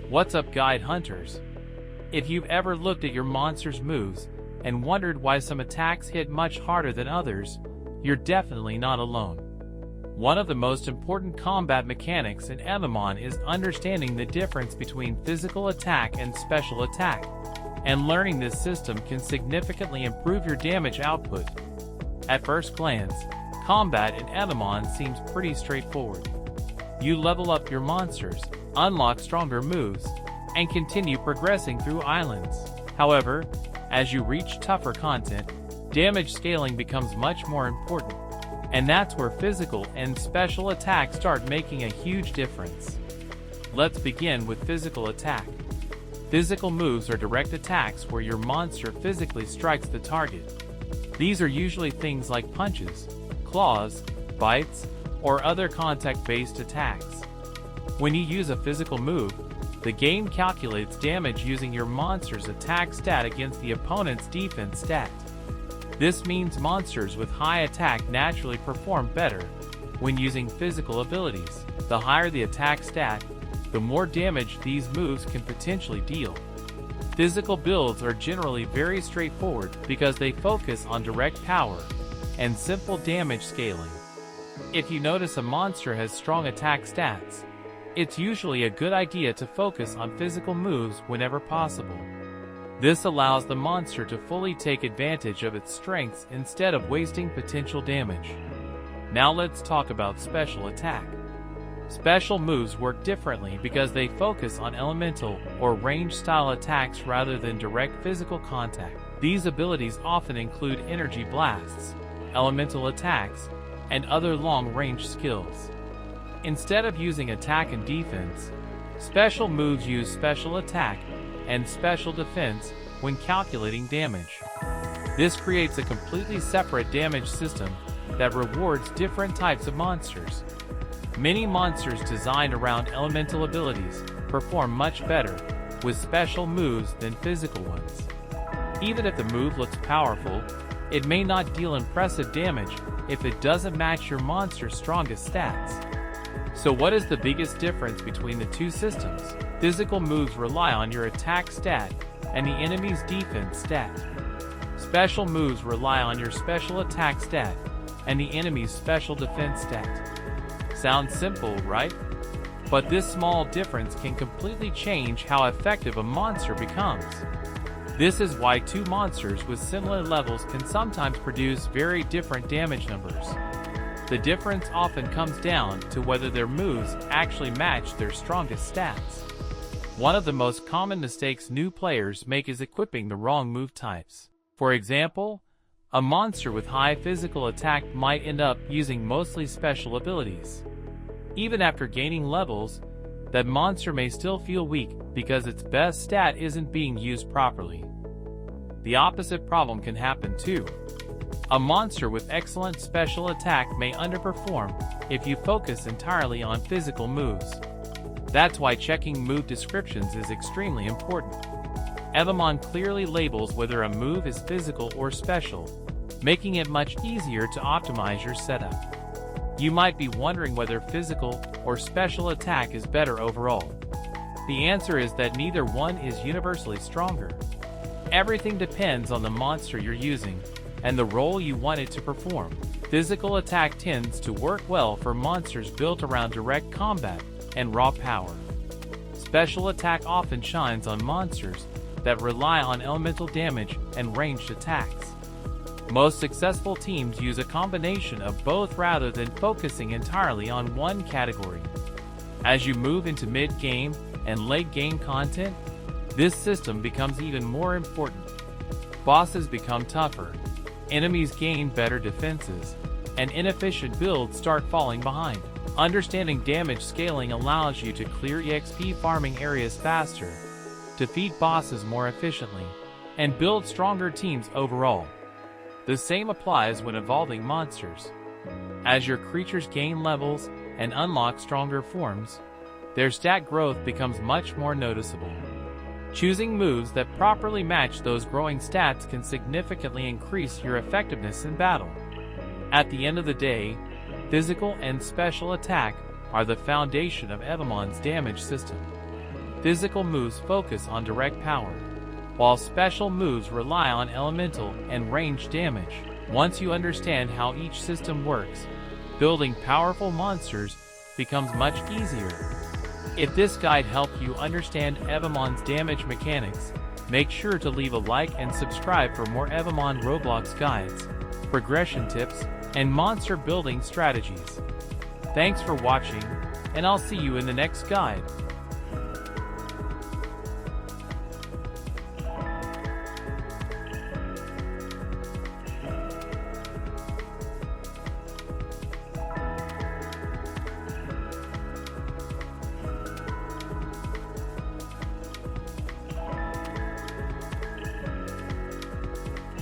What's up, guide hunters? If you've ever looked at your monster's moves and wondered why some attacks hit much harder than others, you're definitely not alone. One of the most important combat mechanics in Evomon is understanding the difference between physical attack and special attack, and learning this system can significantly improve your damage output. At first glance, combat in Evomon seems pretty straightforward. You level up your monsters, unlock stronger moves, and continue progressing through islands. However, as you reach tougher content, damage scaling becomes much more important, and that's where physical and special attacks start making a huge difference. Let's begin with physical attack. Physical moves are direct attacks where your monster physically strikes the target. These are usually things like punches, claws, bites, or other contact-based attacks. When you use a physical move, the game calculates damage using your monster's attack stat against the opponent's defense stat. This means monsters with high attack naturally perform better when using physical abilities. The higher the attack stat, the more damage these moves can potentially deal. Physical builds are generally very straightforward because they focus on direct power and simple damage scaling. If you notice a monster has strong attack stats, it's usually a good idea to focus on physical moves whenever possible. This allows the monster to fully take advantage of its strengths instead of wasting potential damage. Now let's talk about special attack. Special moves work differently because they focus on elemental or range-style attacks rather than direct physical contact. These abilities often include energy blasts, elemental attacks, and other long-range skills. Instead of using attack and defense, special moves use special attack and special defense when calculating damage. This creates a completely separate damage system that rewards different types of monsters. Many monsters designed around elemental abilities perform much better with special moves than physical ones. Even if the move looks powerful, it may not deal impressive damage if it doesn't match your monster's strongest stats. So what is the biggest difference between the two systems? Physical moves rely on your attack stat and the enemy's defense stat. Special moves rely on your special attack stat and the enemy's special defense stat. Sounds simple, right? But this small difference can completely change how effective a monster becomes. This is why two monsters with similar levels can sometimes produce very different damage numbers. The difference often comes down to whether their moves actually match their strongest stats. One of the most common mistakes new players make is equipping the wrong move types. For example, a monster with high physical attack might end up using mostly special abilities. Even after gaining levels, that monster may still feel weak because its best stat isn't being used properly. The opposite problem can happen too. A monster with excellent special attack may underperform if you focus entirely on physical moves. That's why checking move descriptions is extremely important. Evomon clearly labels whether a move is physical or special, making it much easier to optimize your setup. You might be wondering whether physical or special attack is better overall. The answer is that neither one is universally stronger. Everything depends on the monster you're using and the role you want it to perform. Physical attack tends to work well for monsters built around direct combat and raw power. Special attack often shines on monsters that rely on elemental damage and ranged attacks. Most successful teams use a combination of both rather than focusing entirely on one category. As you move into mid-game and late-game content, this system becomes even more important. Bosses become tougher, enemies gain better defenses, and inefficient builds start falling behind. Understanding damage scaling allows you to clear EXP farming areas faster, defeat bosses more efficiently, and build stronger teams overall. The same applies when evolving monsters. As your creatures gain levels and unlock stronger forms, their stat growth becomes much more noticeable. Choosing moves that properly match those growing stats can significantly increase your effectiveness in battle. At the end of the day, physical and special attack are the foundation of Evomon's damage system. Physical moves focus on direct power, while special moves rely on elemental and range damage. Once you understand how each system works, building powerful monsters becomes much easier. If this guide helped you understand Evomon's damage mechanics, make sure to leave a like and subscribe for more Evomon Roblox guides, progression tips, and monster building strategies. Thanks for watching, and I'll see you in the next guide.